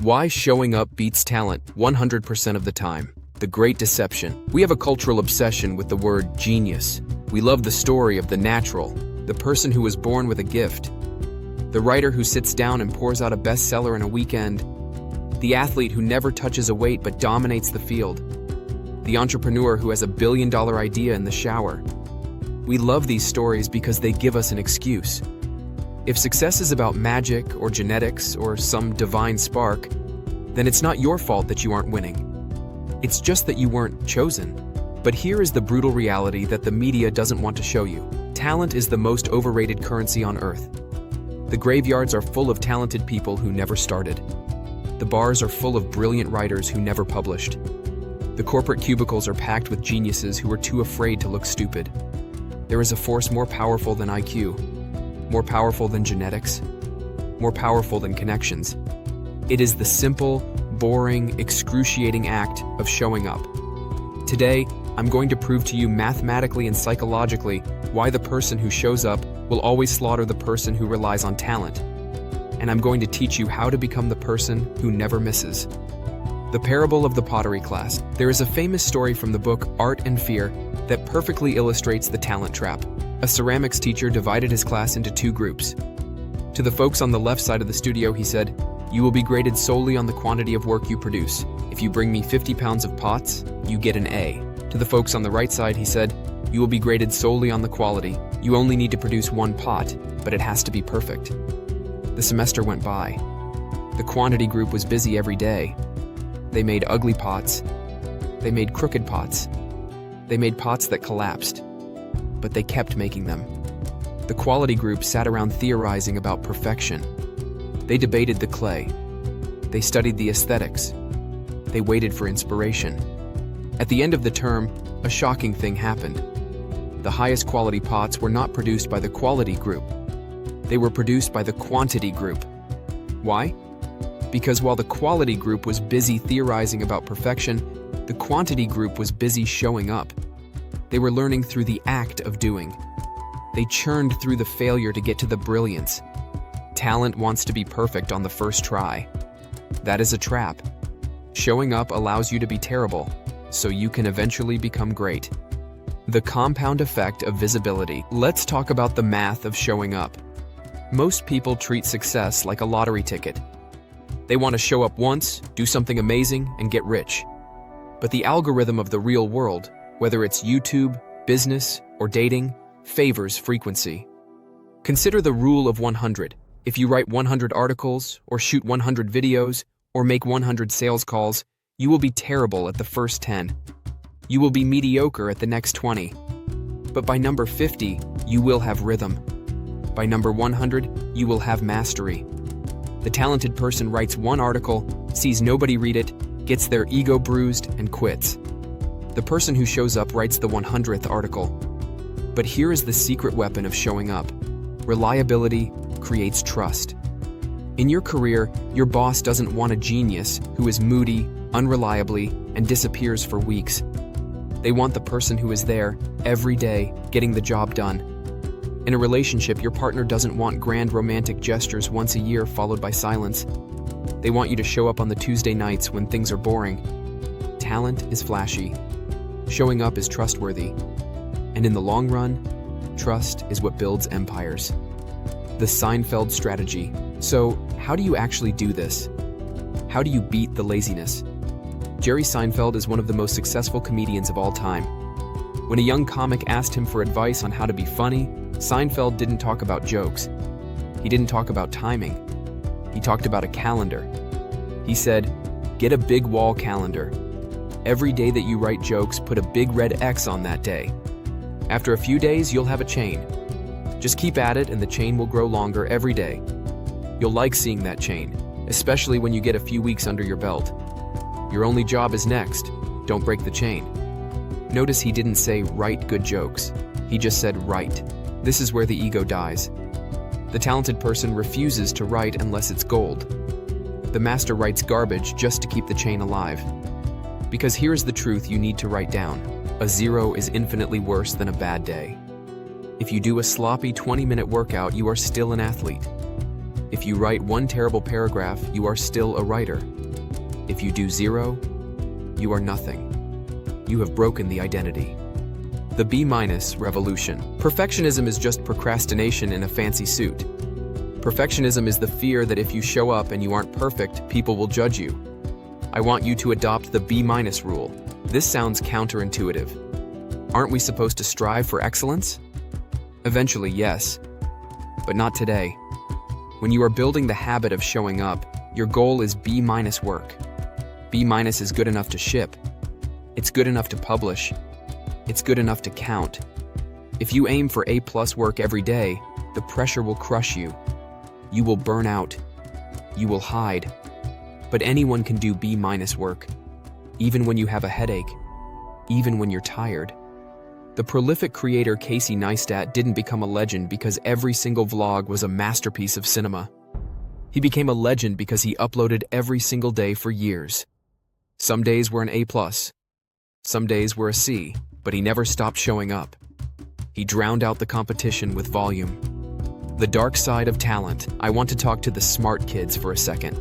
Why showing up beats talent 100% of the time. The Great Deception. We have a cultural obsession with the word genius. We love the story of the natural, the person who was born with a gift, the writer who sits down and pours out a bestseller in a weekend, the athlete who never touches a weight but dominates the field, the entrepreneur who has $1 billion idea in the shower. We love these stories because they give us an excuse. If success is about magic or genetics or some divine spark, then it's not your fault that you aren't winning. It's just that you weren't chosen. But here is the brutal reality that the media doesn't want to show you. Talent is the most overrated currency on earth. The graveyards are full of talented people who never started. The bars are full of brilliant writers who never published. The corporate cubicles are packed with geniuses who are too afraid to look stupid. There is a force more powerful than IQ, more powerful than genetics, more powerful than connections. It is the simple, boring, excruciating act of showing up. Today, I'm going to prove to you mathematically and psychologically why the person who shows up will always slaughter the person who relies on talent. And I'm going to teach you how to become the person who never misses. The Parable of the Pottery Class. There is a famous story from the book Art and Fear that perfectly illustrates the talent trap. A ceramics teacher divided his class into two groups. To the folks on the left side of the studio, he said, "You will be graded solely on the quantity of work you produce. If you bring me 50 pounds of pots, you get an A." To the folks on the right side, he said, "You will be graded solely on the quality. You only need to produce one pot, but it has to be perfect." The semester went by. The quantity group was busy every day. They made ugly pots. They made crooked pots. They made pots that collapsed. But they kept making them. The quality group sat around theorizing about perfection. They debated the clay. They studied the aesthetics. They waited for inspiration. At the end of the term, a shocking thing happened. The highest quality pots were not produced by the quality group. They were produced by the quantity group. Why? Because while the quality group was busy theorizing about perfection, the quantity group was busy showing up. They were learning through the act of doing. They churned through the failure to get to the brilliance. Talent wants to be perfect on the first try. That is a trap. Showing up allows you to be terrible, so you can eventually become great. The compound effect of visibility. Let's talk about the math of showing up. Most people treat success like a lottery ticket. They want to show up once, do something amazing, and get rich. But the algorithm of the real world, whether it's YouTube, business, or dating, favors frequency. Consider the rule of 100. If you write 100 articles, or shoot 100 videos, or make 100 sales calls, you will be terrible at the first 10. You will be mediocre at the next 20. But by number 50, you will have rhythm. By number 100, you will have mastery. The talented person writes one article, sees nobody read it, gets their ego bruised, and quits. The person who shows up writes the 100th article. But here is the secret weapon of showing up. Reliability creates trust. In your career, your boss doesn't want a genius who is moody, unreliably, and disappears for weeks. They want the person who is there, every day, getting the job done. In a relationship, your partner doesn't want grand romantic gestures once a year followed by silence. They want you to show up on the Tuesday nights when things are boring. Talent is flashy. Showing up is trustworthy. And in the long run, trust is what builds empires. The Seinfeld strategy. So, how do you actually do this? How do you beat the laziness? Jerry Seinfeld is one of the most successful comedians of all time. When a young comic asked him for advice on how to be funny, Seinfeld didn't talk about jokes. He didn't talk about timing. He talked about a calendar. He said, "Get a big wall calendar. Every day that you write jokes, put a big red X on that day. After a few days, you'll have a chain. Just keep at it and the chain will grow longer every day. You'll like seeing that chain, especially when you get a few weeks under your belt. Your only job is next. Don't break the chain." Notice he didn't say write good jokes. He just said write. This is where the ego dies. The talented person refuses to write unless it's gold. The master writes garbage just to keep the chain alive. Because here's the truth you need to write down. A 0 is infinitely worse than a bad day. If you do a sloppy 20-minute workout, you are still an athlete. If you write one terrible paragraph, you are still a writer. If you do zero, you are nothing. You have broken the identity. The B- revolution. Perfectionism is just procrastination in a fancy suit. Perfectionism is the fear that if you show up and you aren't perfect, people will judge you. I want you to adopt the B- rule. This sounds counterintuitive. Aren't we supposed to strive for excellence? Eventually, yes, but not today. When you are building the habit of showing up, your goal is B- work. B- is good enough to ship. It's good enough to publish. It's good enough to count. If you aim for A+ work every day, the pressure will crush you. You will burn out. You will hide. But anyone can do B- work, even when you have a headache, even when you're tired. The prolific creator Casey Neistat didn't become a legend because every single vlog was a masterpiece of cinema. He became a legend because he uploaded every single day for years. Some days were an A+, some days were a C, but he never stopped showing up. He drowned out the competition with volume. The dark side of talent. I want to talk to the smart kids for a second.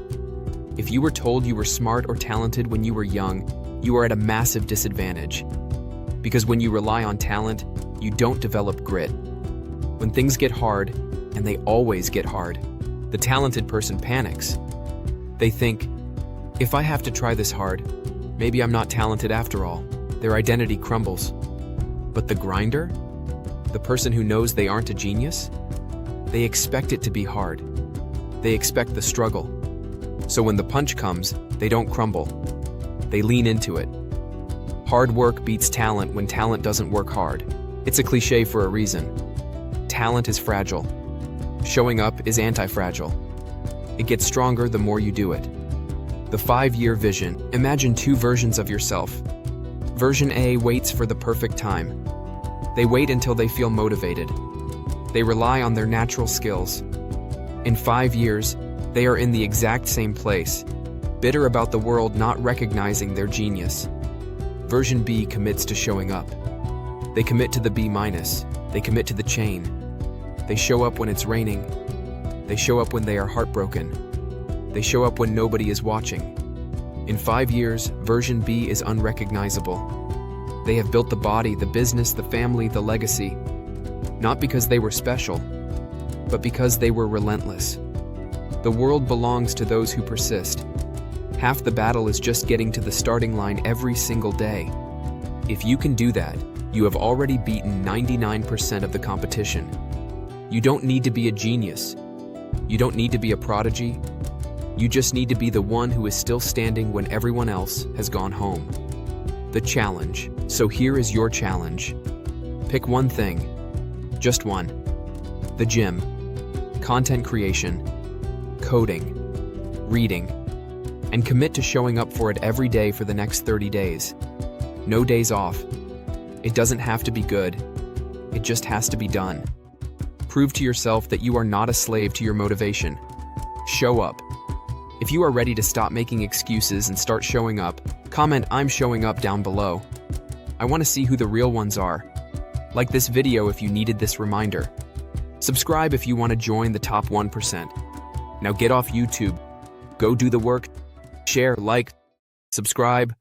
If you were told you were smart or talented when you were young, you are at a massive disadvantage. Because when you rely on talent, you don't develop grit. When things get hard, and they always get hard, the talented person panics. They think, if I have to try this hard, maybe I'm not talented after all. Their identity crumbles. But the grinder? The person who knows they aren't a genius? They expect it to be hard. They expect the struggle. So when the punch comes, they don't crumble. They lean into it. Hard work beats talent when talent doesn't work hard. It's a cliche for a reason. Talent is fragile. Showing up is anti-fragile. It gets stronger the more you do it. The 5-year vision. Imagine 2 versions of yourself. Version A waits for the perfect time. They wait until they feel motivated. They rely on their natural skills. In 5 years, they are in the exact same place, bitter about the world not recognizing their genius. Version B commits to showing up. They commit to the B-. They commit to the chain. They show up when it's raining. They show up when they are heartbroken. They show up when nobody is watching. In 5 years, version B is unrecognizable. They have built the body, the business, the family, the legacy. Not because they were special, but because they were relentless. The world belongs to those who persist. Half the battle is just getting to the starting line every single day. If you can do that, you have already beaten 99% of the competition. You don't need to be a genius. You don't need to be a prodigy. You just need to be the one who is still standing when everyone else has gone home. The challenge. So here is your challenge. Pick one thing. Just one. The gym. Content creation. Coding. Reading. And commit to showing up for it every day for the next 30 days. No days off. It doesn't have to be good. It just has to be done. Prove to yourself that you are not a slave to your motivation. Show up. If you are ready to stop making excuses and start showing up, comment "I'm showing up" down below. I want to see who the real ones are. Like this video if you needed this reminder. Subscribe if you want to join the top 1%. Now get off YouTube. Go do the work. Share, like, subscribe.